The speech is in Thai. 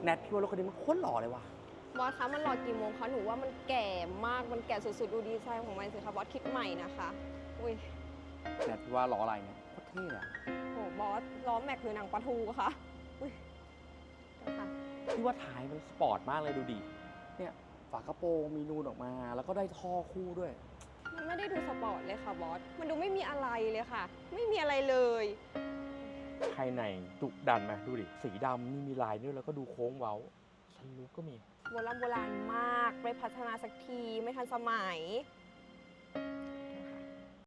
แนทพี่ว่ารถคันนี้มันโคตรหล่อเลยว่ะบอสคะมันรอกี่โมงคะหนูว่ามันแก่มากมันแก่สุดๆดูดีไซน์ของมันสิคะบอสคิดใหม่นะคะอุ้ย แนทพี่ว่าล้ออะไรเนี่ยโคตรเท่เลยอะ โหบอสล้อแม็กหรือหนังปลาทูคะอุ้ยเจ้าค่ะ พี่ว่าท้ายมันสปอร์ตมากเลยดูดิเนี่ยฝากระโปรงมีนูนออกมาแล้วก็ได้ท่อคู่ด้วย มันไม่ได้ดูสปอร์ตเลยค่ะบอสมันดูไม่มีอะไรเลยค่ะ ไม่มีอะไรเลย ภายในดุดันไหมดูดิสีดำนี่มีลายด้วยแล้วก็ดูโค้งเว้าซันรูฟก็มี โบราณมากไม่พัฒนาสักทีไม่ทันสมัย